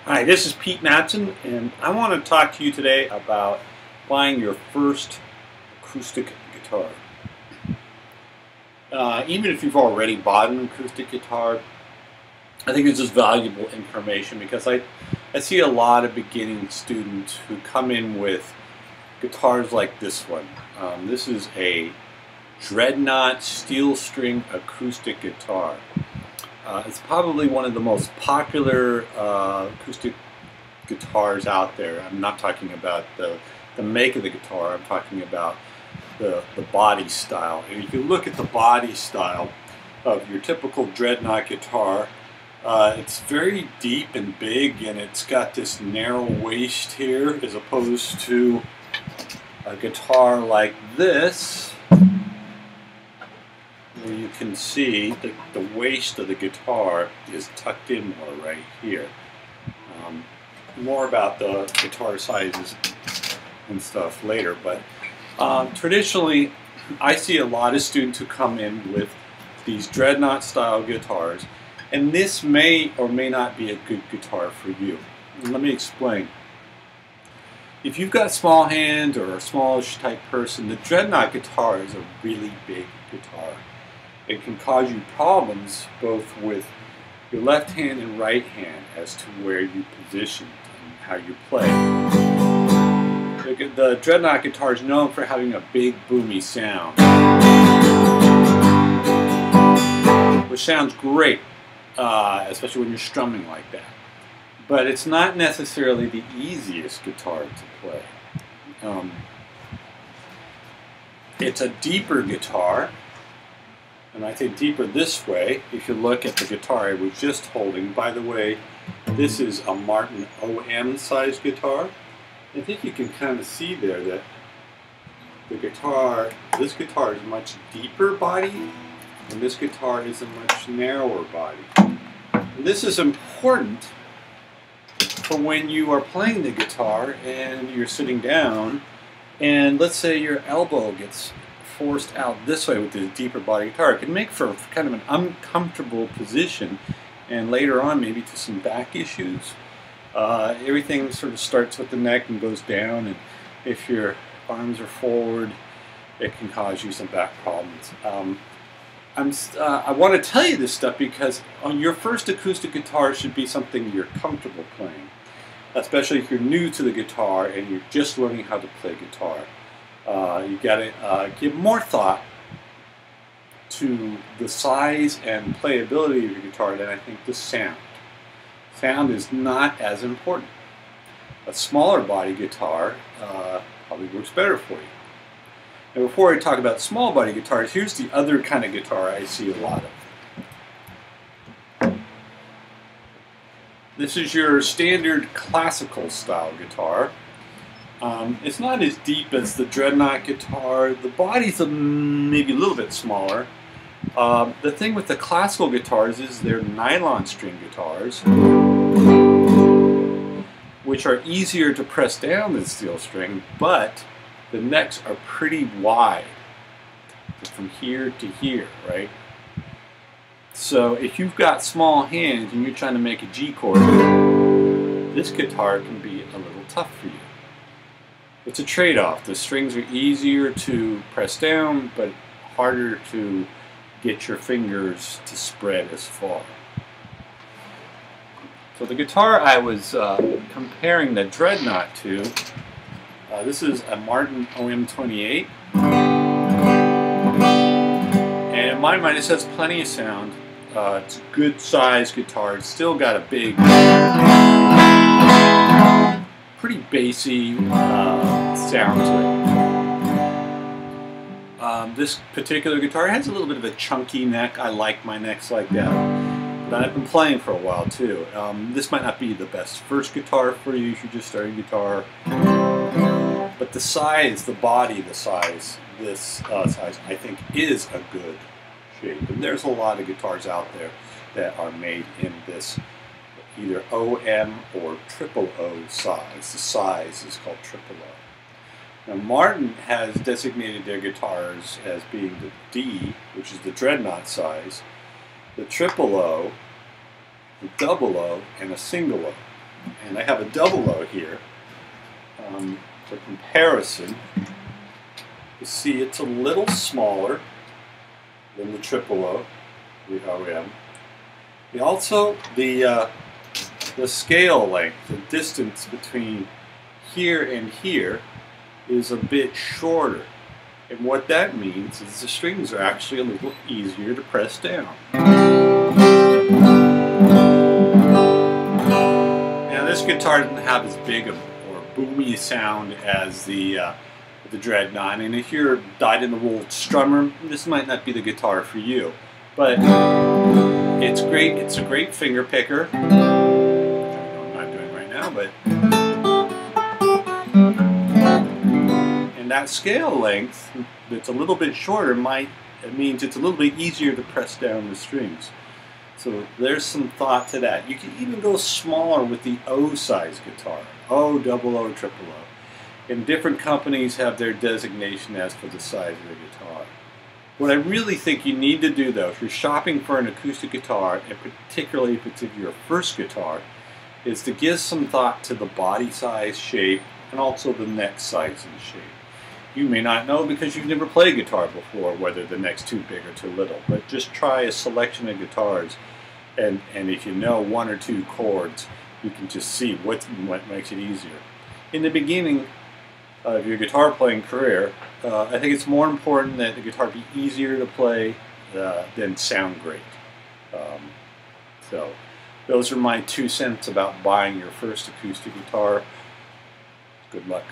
Hi, this is Pete Madsen, and I want to talk to you today about buying your first acoustic guitar. Even if you've already bought an acoustic guitar, I think this is valuable information because I see a lot of beginning students who come in with guitars like this one. This is a Dreadnought steel string acoustic guitar. It's probably one of the most popular acoustic guitars out there. I'm not talking about the make of the guitar, I'm talking about the body style. And if you look at the body style of your typical Dreadnought guitar, it's very deep and big, and it's got this narrow waist here as opposed to a guitar like this, where you can see the waist of the guitar is tucked in more right here. More about the guitar sizes and stuff later, but traditionally I see a lot of students who come in with these Dreadnought style guitars, and this may or may not be a good guitar for you. And let me explain. If you've got small hands or a smallish type person, the Dreadnought guitar is a really big guitar. It can cause you problems both with your left hand and right hand as to where you position and how you play. The Dreadnought guitar is known for having a big boomy sound, which sounds great, especially when you're strumming like that. But it's not necessarily the easiest guitar to play. It's a deeper guitar. And I say deeper this way. If you look at the guitar I was just holding, by the way, this is a Martin OM size guitar. I think you can kind of see there that the guitar, this guitar is much deeper body, and this guitar is a much narrower body. And this is important for when you are playing the guitar and you're sitting down, and let's say your elbow gets forced out this way with this deeper body guitar. It can make for kind of an uncomfortable position, and later on maybe to some back issues. Everything sort of starts with the neck and goes down, and if your arms are forward, it can cause you some back problems. I want to tell you this stuff because on your first acoustic guitar should be something you're comfortable playing, especially if you're new to the guitar and you're just learning how to play guitar. You got to give more thought to the size and playability of your guitar than I think the sound. Sound is not as important. A smaller body guitar probably works better for you. Now, before I talk about small body guitars, here's the other kind of guitar I see a lot of. This is your standard classical style guitar. It's not as deep as the Dreadnought guitar. The body's maybe a little bit smaller. The thing with the classical guitars is they're nylon string guitars, which are easier to press down than steel string, but the necks are pretty wide from here to here, right? So if you've got small hands and you're trying to make a G chord, this guitar can be a little tough for you. It's a trade-off. The strings are easier to press down, but harder to get your fingers to spread as far. So the guitar I was comparing the Dreadnought to, this is a Martin OM28. And in my mind, it has plenty of sound. It's a good sized guitar. It's still got a big, pretty bassy sound to it. This particular guitar has a little bit of a chunky neck. I like my necks like that. But I've been playing for a while too. This might not be the best first guitar for you if you're just starting guitar. But the size, the body, the size, this size, I think is a good shape. And there's a lot of guitars out there that are made in this either OM or triple O size. The size is called triple O. Now Martin has designated their guitars as being the D, which is the Dreadnought size, the triple O, the double O, and a single O. And I have a double O here. For comparison, you see it's a little smaller than the triple O, the OM. Also, the scale length, the distance between here and here, is a bit shorter. And what that means is the strings are actually a little easier to press down. Now this guitar doesn't have as big or boomy sound as the Dreadnought, and if you're a dyed-in-the-wool strummer, this might not be the guitar for you. But it's great. It's a great finger picker. I know I'm not doing it right now, but and that scale length that's a little bit shorter it means it's a little bit easier to press down the strings. So there's some thought to that. You can even go smaller with the O size guitar, O, double O, triple O. And different companies have their designation as for the size of the guitar. What I really think you need to do, though, if you're shopping for an acoustic guitar, and particularly if it's your first guitar, is to give some thought to the body size, shape, and also the neck size and shape. You may not know because you've never played guitar before whether the neck's too big or too little, but just try a selection of guitars, and if you know one or two chords, you can just see what makes it easier. In the beginning of your guitar playing career, I think it's more important that the guitar be easier to play than sound great. So those are my 2 cents about buying your first acoustic guitar. Good luck.